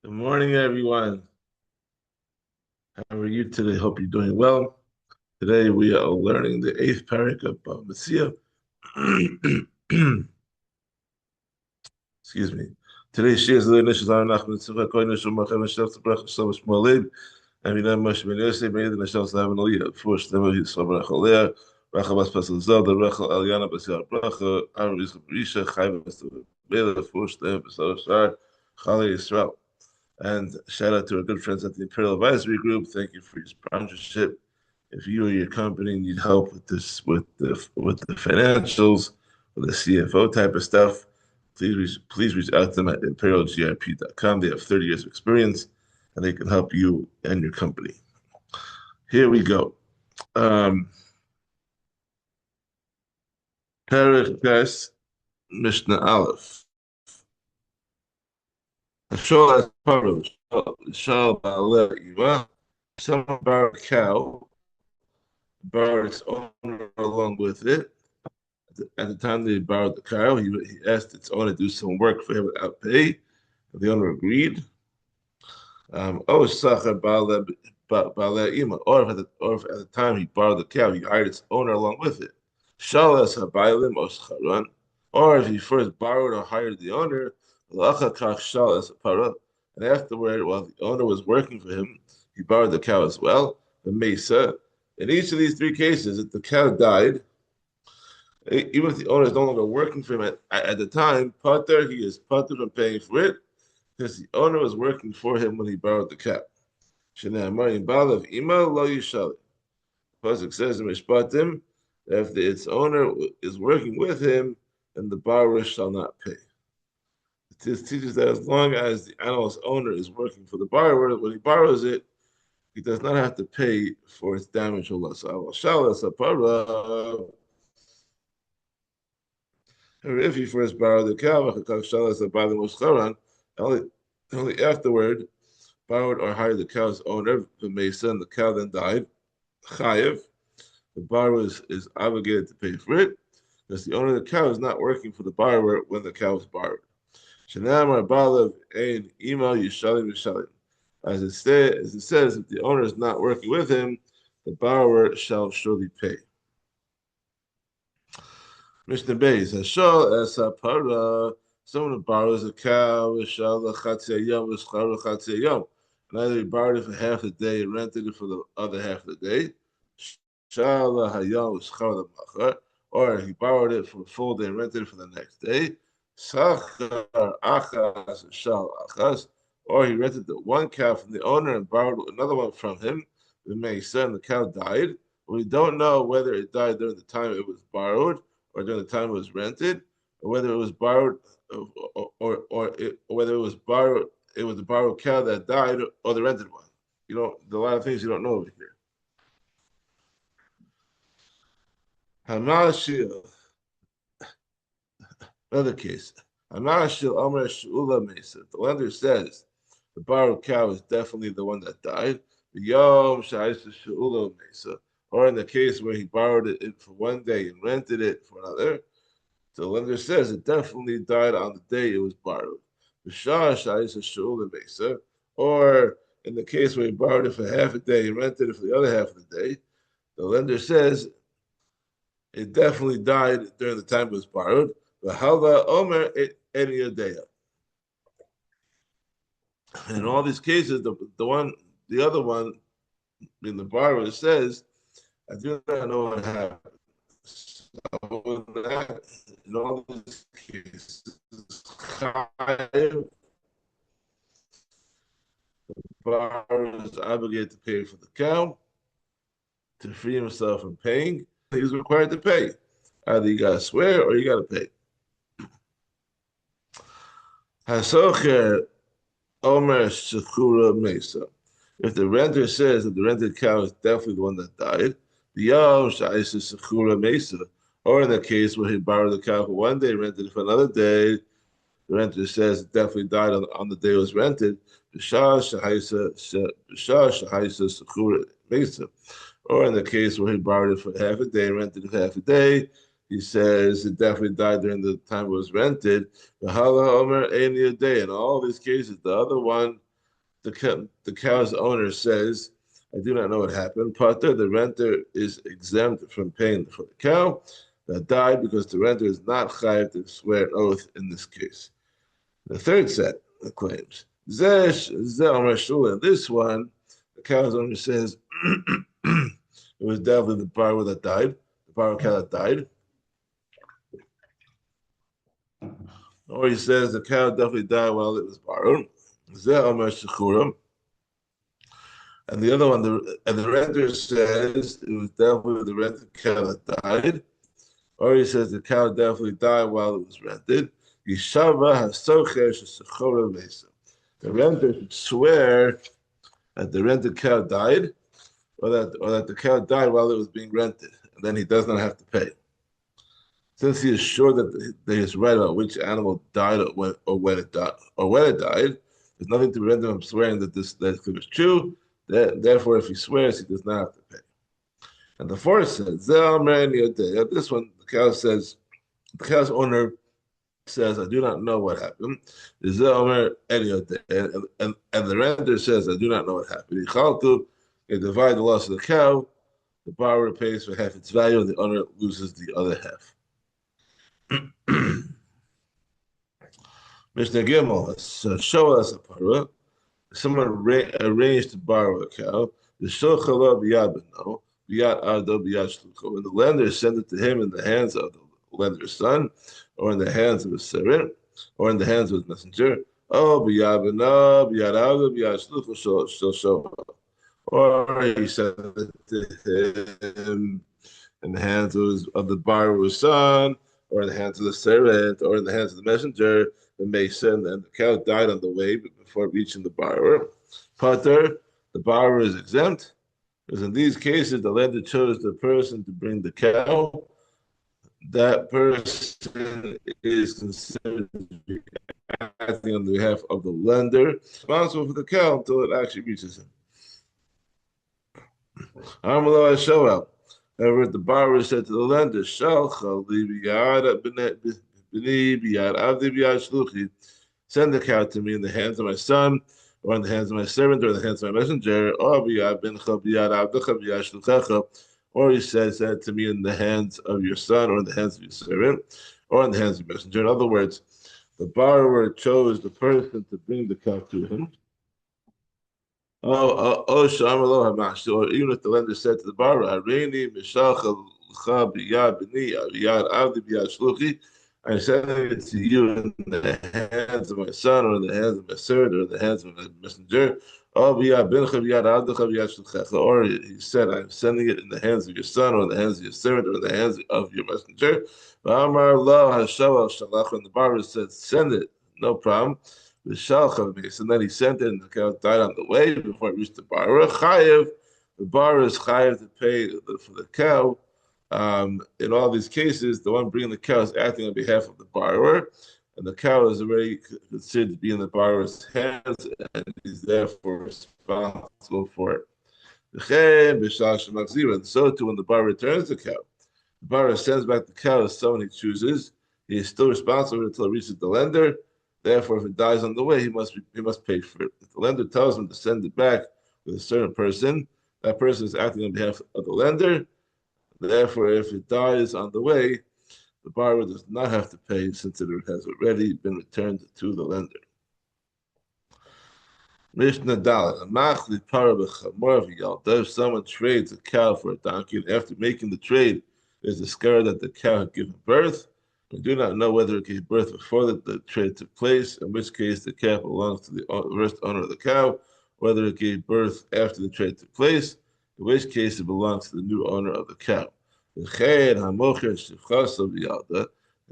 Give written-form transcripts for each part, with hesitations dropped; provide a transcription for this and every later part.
Good morning, everyone. How are you today? Hope you're doing well. Today we are learning the eighth Perek of Metzia. Excuse me. Today's shiur is the initials are Nachman Tzivah Kohen Nishul Machem Hashem Tzibra Chashav Shmuelid. And we know Moshe Ben Yosef made the Nishal Slav Aliyah. First, the Mohit Slav Rachalea, Rachel Bas Pasal Zelda, Rachel Eliana Bas Yar Bracha, Aaron Yisrael Berisha, Chaim Bas Bela, first, the Bas Shar, Chale Yisrael. And shout out to our good friends at the Imperial Advisory Group. Thank you for your sponsorship. If you or your company need help with this, with the financials, with the CFO type of stuff, please reach out to them at imperialgrp.com. They have 30 years of experience, and they can help you and your company. Here we go. Perek Tes Mishnah Aleph. Shal Parush, Shal Ba'aleh Someone borrowed a cow, borrowed its owner along with it. At the time they borrowed the cow, he asked its owner to do some work for him without pay. The owner agreed. Oh, Sachar Ba'aleh Ima. Or if at the time he borrowed the cow, he hired its owner along with it. Shalas Habaylim Oscharan. Or if he first borrowed or hired the owner, and afterward, while the owner was working for him, he borrowed the cow as well. The Mesa. In each of these three cases, if the cow died, even if the owner is no longer working for him at the time, Potter, he is Potter from paying for it because the owner was working for him when he borrowed the cow. Pasuk says in Mishpatim, if its owner is working with him, then the borrower shall not pay. This teaches that as long as the animal's owner is working for the borrower, when he borrows it, he does not have to pay for its damage or loss. If he first borrowed the cow, only afterward borrowed or hired the cow's owner, the Mesa, and the cow then died, Chayev, the borrower is obligated to pay for it, because the owner of the cow is not working for the borrower when the cow was borrowed. As it says, if the owner is not working with him, the borrower shall surely pay. Mishnah Beis, Hashal Esapara, someone who borrows a cow, and either he borrowed it for half the day and rented it for the other half of the day, or he borrowed it for a full day and rented it for the next day, or he rented the one cow from the owner and borrowed another one from him. The Mesa, and the cow died. We don't know whether it died during the time it was borrowed or during the time it was rented, or whether it was borrowed, or whether it was borrowed. It was the borrowed cow that died, or the rented one. You know, there are a lot of things you don't know over here. Hamashil, another case. Hamashil Omer Shula Mesa. The lender says the borrowed cow is definitely the one that died. The Yom Shaisa Shula Mesa. Or in the case where he borrowed it for one day and rented it for another, the lender says it definitely died on the day it was borrowed. Or in the case where he borrowed it for half a day and rented it for the other half of the day, the lender says it definitely died during the time it was borrowed. In all these cases, the other one, in the borrower says, I do not know what happened. So in all these cases, the borrower is obligated to pay for the cow to free himself from paying. He's required to pay. Either you gotta swear or you gotta pay. Hasocher Omer Shekura Mesa. If the renter says that the rented cow is definitely the one that died, the Yom Shaisa Shekura Mesa, or in the case where he borrowed the cow for one day, rented it for another day, the renter says it definitely died on the day it was rented. Or in the case where he borrowed it for half a day, rented it for half a day, he says it definitely died during the time it was rented. In all these cases, the other one the cow's owner says, I do not know what happened. Pater, the renter is exempt from paying for the cow that died because the renter is not chayav to swear an oath in this case. The third set of claims. In this one, the cow's owner says it was definitely the borrower that died, the borrower cow that died. Or he says the cow definitely died while it was borrowed. And the other one, the renter says it was definitely the rented cow that died. Or he says the cow definitely died while it was rented. The renter should swear that the rented cow died, or that the cow died while it was being rented, and then he does not have to pay. Since he is sure that he is right about which animal died or when it died, there's nothing to prevent him from swearing that that is true. Therefore, if he swears, he does not have to pay. And the fourth says, this one, the cow's owner says, I do not know what happened. And the renter says, I do not know what happened. They divide the loss of the cow, the borrower pays for half its value, and the owner loses the other half. Mishnah Gimel, show us a parah. Someone arranged to borrow a cow. The shulchala biyad beno, biyad ado, biyad shlucho. When the lender sent it to him in the hands of the lender's son, or in the hands of his servant, or in the hands of his messenger. Oh, biyad beno, biyad ado, biyad shlucho, shall show. Or he sent it to him in the hands of the borrower's son, or in the hands of the servant, or in the hands of the messenger, the mason, and the cow died on the way before reaching the borrower. Pater, the borrower is exempt, because in these cases, the lender chose the person to bring the cow. That person is considered to be acting on behalf of the lender, responsible for the cow until it actually reaches him. However, the borrower said to the lender, send the cow to me in the hands of my son, or in the hands of my servant, or in the hands of my messenger, or he said, send it to me in the hands of your son, or in the hands of your servant, or in the hands of your messenger. In other words, the borrower chose the person to bring the cow to him. Or even if the lender said to the borrower, I'm sending it to you in the hands of my son, or in the hands of my servant, or in the hands of my messenger. Or he said, I'm sending it in the hands of your son, or in the hands of your servant, or in the hands of your messenger. And the borrower said, send it, no problem. And then he sent it, and the cow died on the way before it reached the borrower. The borrower is chayav to pay for the cow. In all these cases, the one bringing the cow is acting on behalf of the borrower, and the cow is already considered to be in the borrower's hands, and he's therefore responsible for it. And so too, when the borrower returns the cow, the borrower sends back the cow as someone he chooses. He is still responsible until it reaches the lender. Therefore, if it dies on the way, he must pay for it. If the lender tells him to send it back with a certain person, that person is acting on behalf of the lender. Therefore, if it dies on the way, the borrower does not have to pay since it has already been returned to the lender. Mishnah Dalet, if someone trades a cow for a donkey, and after making the trade, there's discovered that the cow had given birth, we do not know whether it gave birth before the trade took place, in which case the cow belongs to the first owner of the cow, whether it gave birth after the trade took place, in which case it belongs to the new owner of the cow. And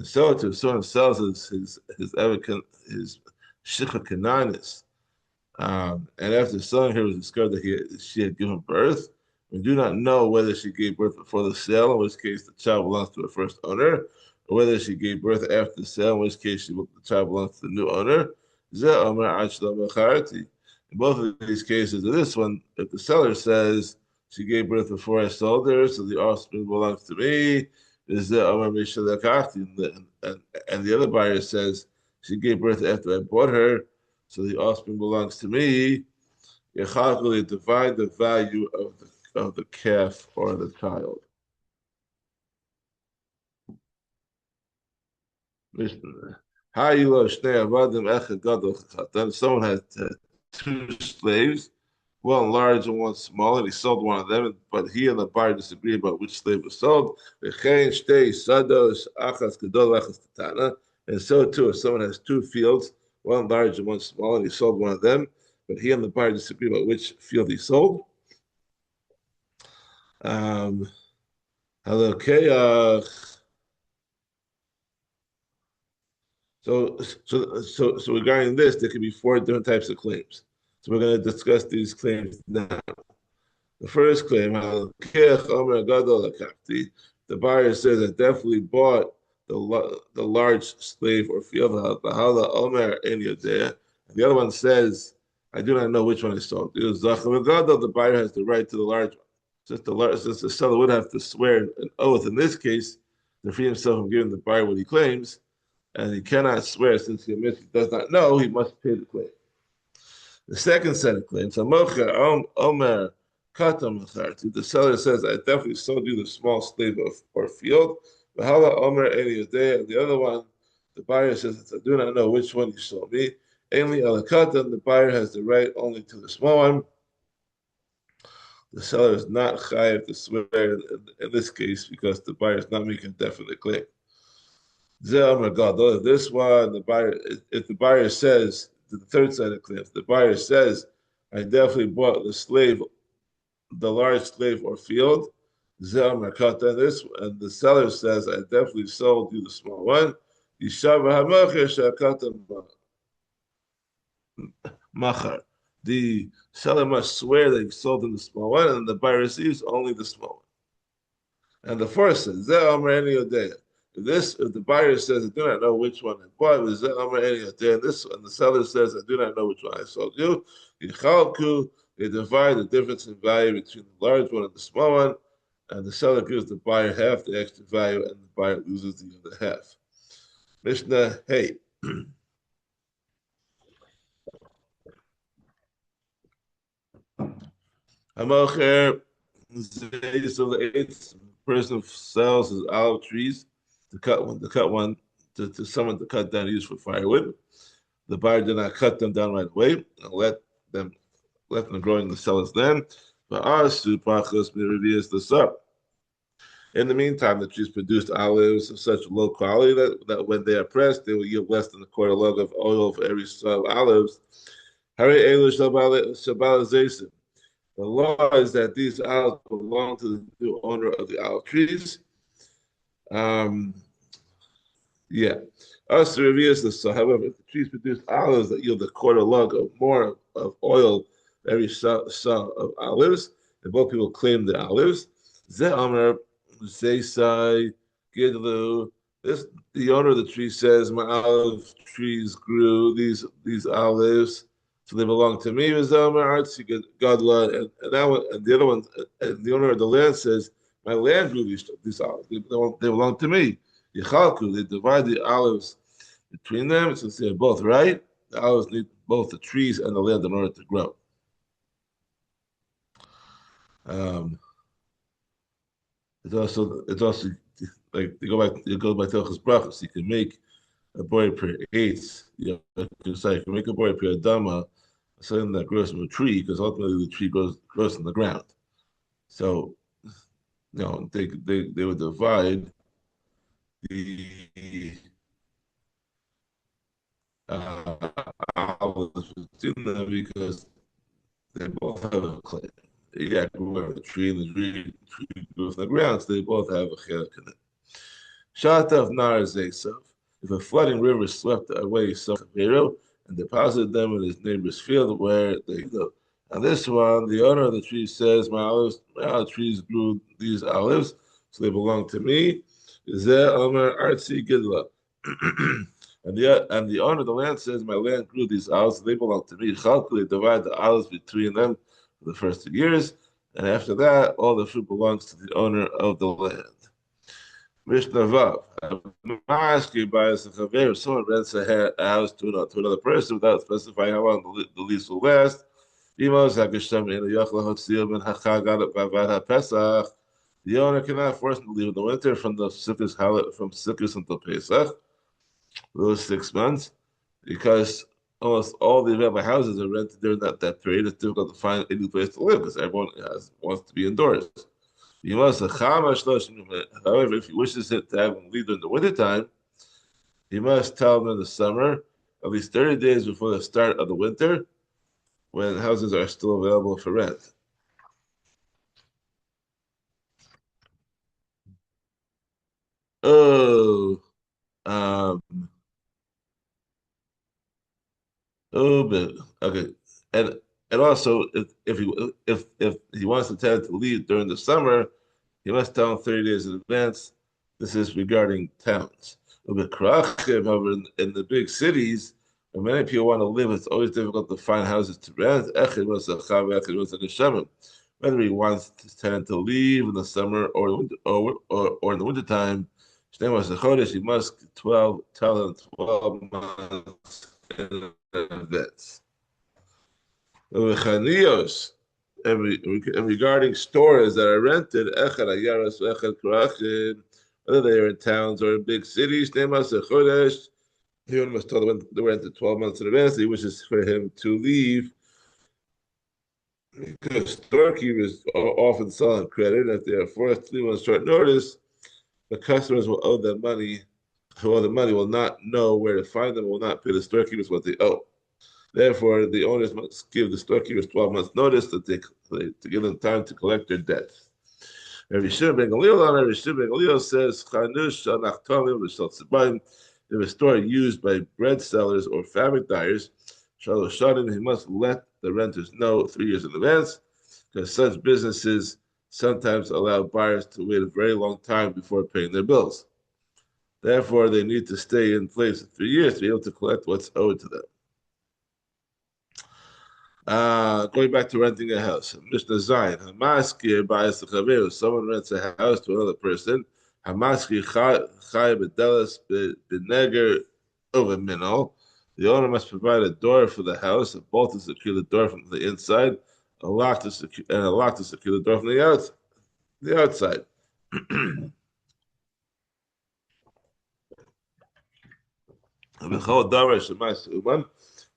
so too, if someone sells his shikha kananis, and after selling her, it was discovered that she had given birth. We do not know whether she gave birth before the sale, in which case the child belongs to her first owner, or whether she gave birth after the sale, in which case the child belongs to the new owner. In both of these cases, in this one, if the seller says she gave birth before I sold her, so the offspring belongs to me, and the other buyer says she gave birth after I bought her, so the offspring belongs to me. Yechakli divide the value of the calf or the child. Someone had two slaves, one large and one small, and he sold one of them, but he and the buyer disagreed about which slave was sold. And so too, if someone has two fields, one large and one small, and he sold one of them, but he and the buyer disagree about which field he sold. Um, so regarding this, there could be four different types of claims. So we're going to discuss these claims now. The first claim, the buyer says, I definitely bought the large slave or field. And the other one says, I do not know which one I sold. The buyer has the right to the large one. Since the seller would have to swear an oath in this case to free himself from giving the buyer what he claims, and he cannot swear since he admits he does not know, he must pay the claim. The second set of claims, Omer Kata the seller says, I definitely sold you the small slave or field. Bahala Omer Eli and the other one, the buyer says, I do not know which one you sold me. Ainly Alakata, the buyer has the right only to the small one. The seller is not chayiv to swear in this case because the buyer is not making a definite claim. This one, the buyer, if the buyer says, the third side of claims, the buyer says, I definitely bought the slave, the large slave or field. This, and the seller says, I definitely sold you the small one. The seller must swear that he sold him the small one, and the buyer receives only the small one. And the first says, if the buyer says, I do not know which one I bought, and the seller says, I do not know which one I sold you, they divide the difference in value between the large one and the small one, and the seller gives the buyer half the extra value, and the buyer loses the other half. Mishnah, hey. Hamocher, so the eighth person sells his olive trees to cut one to someone to cut down use for firewood. The buyer did not cut them down right away and them grow in the seller's land. But Asu Pachos reveals this up. In the meantime, the trees produced olives of such low quality that when they are pressed, they will yield less than a quarter log of oil for every saw of olives. The law is that these olives belong to the new owner of the olive trees. Um, yeah. Us reveals this. So, however, if the trees produce olives that yield a quarter log of more of oil every saw of olives, and both people claim the olives. Ze'amer, Zeisai, Gidlu. This the owner of the tree says, my olive trees grew these olives, so they belong to me. Ze'amer Artsi Gadla, and that one, and the other one, and the owner of the land says, my land grew these olives. They belong to me. Yichalku, they divide the olives between them since they're both right. The olives need both the trees and the land in order to grow. Um, it's also like you go by Telchus Brachos. You can make a boy per eight. You can make a boy per adama, something that grows from a tree, because ultimately the tree grows in the ground. So they would divide the uh, olives between them because they both have a claim. Yeah, the tree and the tree grows in the ground, so they both have a chelik in it. Shatav Nar Zesav. If a flooding river swept away some Pharaoh and deposited them in his neighbor's field where they live. And this one, the owner of the tree says, my olive trees grew these olives, so they belong to me. Zeh Omer Artsi Gidla. And the owner of the land says, my land grew these olives, so they belong to me. Chalku, they divide the olives between them for the first 2 years, and after that, all the fruit belongs to the owner of the land. Mishnah Vav. Ma'aski buys a chaver. Someone rents a house to another person without specifying how long the lease will last. Imos HaGeshem in Yochel Hotzil Ben Hachag Bavad HaPesach. The owner cannot force him to leave in the winter from the from Sukkot until Pesach, those 6 months, because almost all the available houses are rented during that period. It's difficult to find any place to live because everyone wants to be indoors. You must however, if he wishes to have him leave during the wintertime, he must tell them in the summer, at least 30 days before the start of the winter, when houses are still available for rent. Oh, um, but okay, and and also if he wants the tenant to leave during the summer, he must tell them 30 days in advance. This is regarding towns. But however, in the big cities, where many people want to live, it's always difficult to find houses to rent. Whether he wants his tenant to leave in the summer or in the wintertime, he must 12 tell them 12 months in advance. Chaniyos, and regarding stores that are rented, whether they are in towns or in big cities, he must tell the rented 12 months in advance. He wishes for him to leave because storekeepers often sell on credit. If they are forced to leave on short notice, the customers will owe them money. Who owe the money will not know where to find them, will not pay the storekeepers what they owe. Therefore, the owners must give the storekeepers 12 months' notice to give them time to collect their debts. Rabbi Shimon ben Gamliel says, if a store used by bread sellers or fabric dyers, he must let the renters know 3 years in advance, because such businesses sometimes allow buyers to wait a very long time before paying their bills. Therefore, they need to stay in place for 3 years to be able to collect what's owed to them. Going back to renting a house. Mishnah Zayin. Hamaskir buys the chaveru. Someone rents a house to another person. Hamaskir chay bedelas beneger over minol. The owner must provide a door for the house, a bolt to secure the door from the inside, a lock to secure the door from the outside.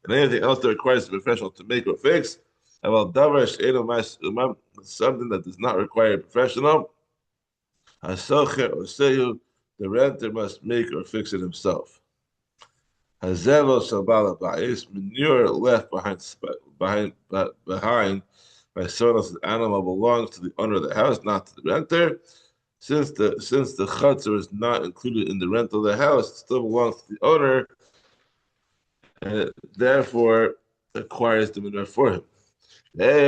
And anything else that requires a professional to make or fix, about something that does not require a professional, the renter must make or fix it himself. Manure left behind by someone else's animal belongs to the owner of the house, not to the renter. Since the chutzner is not included in the rental of the house, it still belongs to the owner, and it therefore acquires the manure for him. The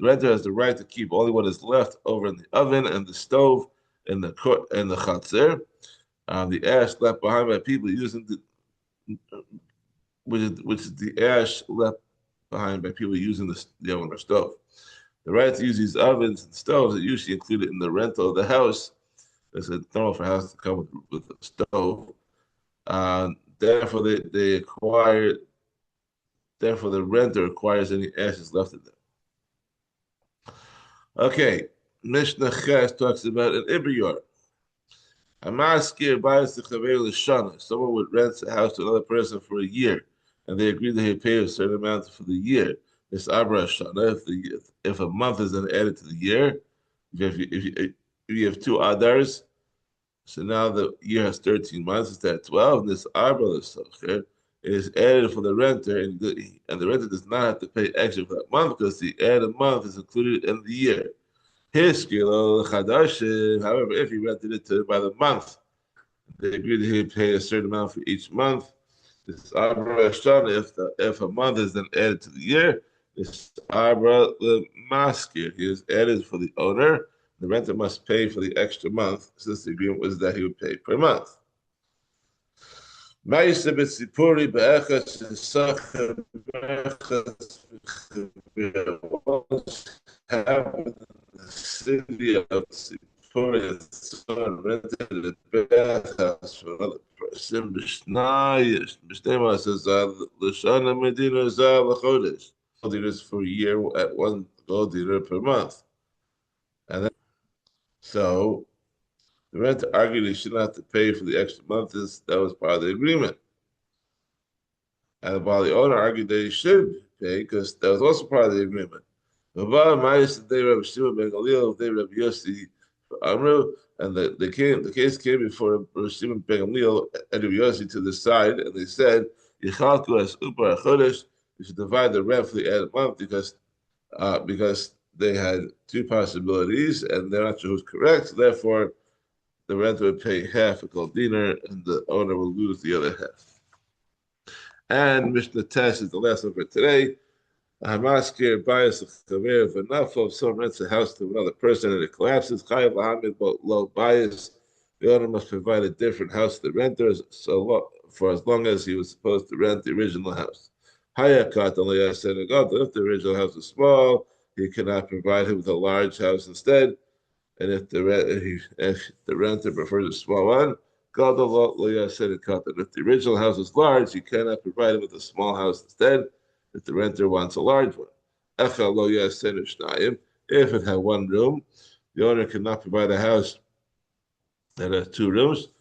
renter has the right to keep only what is left over in the oven and the stove and the chatzir. The ash left behind by people using which is the ash left behind by people using the oven or stove. The right to use these ovens and stoves are usually included in the rental of the house. It's normal for a house to come with a stove. Therefore, they acquire. Therefore, the renter acquires any ashes left in them. Okay, Mishnah Ches talks about an ibriyor. A maskir buys the chaver l'shana. Someone would rent a house to another person for a year, and they agree that he pay a certain amount for the year. It's abra shana. If a month is then added to the year, if you have two adars, so now the year has 13 months instead of 12. And this abra l'socher is added for the renter, and the renter does not have to pay extra for that month because the added month is included in the year. His kilo chadashim. However, if he rented it by the month, they agreed that he'd pay a certain amount for each month. This abra shana, if a month is then added to the year, this abra the maskir, he is added for the owner. The renter must pay for the extra month, since the agreement was that he would pay per month. Ma'isa b'tzipuri be'echas sacher be'echas happened in the city of Tzipur. before his son rented a bathhouse for another person. Mishnah says, "L'shana medina zah l'chodesh." Gold dinars for a year at one gold dinar per month, and then, so the renter argued he should not have to pay for the extra month. That was part of the agreement, and while the owner argued that he should pay because that was also part of the agreement. Bava, Ma'is, they Rabbi Shimon ben Gamliel, they Rabbi Yossi Amru, and the case came before Rabbi Shimon ben Gamliel and Rabbi Yossi to the side, and they said, "Yichalku as upar chodesh." You should divide the rent for the added month because they had two possibilities, and they're not sure who's correct. So therefore, the renter would pay half a gold dinar, and the owner will lose the other half. And Mishnah Tesh is the last one for today. Hamaskir bias chaver v'nafo. If someone rents a house to another person and it collapses, chayav lahamid low bias. The owner must provide a different house to the renter for as long as he was supposed to rent the original house. Hayakat only said, if the original house is small, he cannot provide him with a large house instead. And if the renter prefers a small one, God said, if the original house is large, he cannot provide him with a small house instead. If the renter wants a large one. If it had one room, the owner cannot provide a house that has two rooms.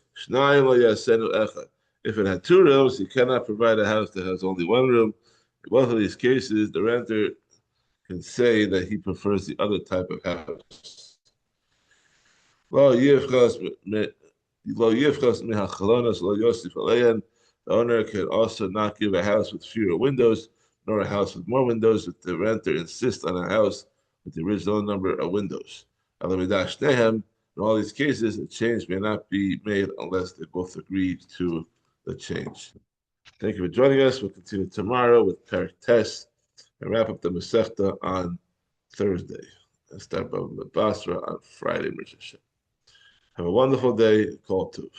If it had two rooms, he cannot provide a house that has only one room. In both of these cases, the renter can say that he prefers the other type of house. The owner can also not give a house with fewer windows, nor a house with more windows if the renter insists on a house with the original number of windows. In all these cases, a change may not be made unless they both agree to the change. Thank you for joining us. We'll continue tomorrow with Perek Test and wrap up the Masechta on Thursday and start Bava Basra on Friday. Have a wonderful day. Call Tuv.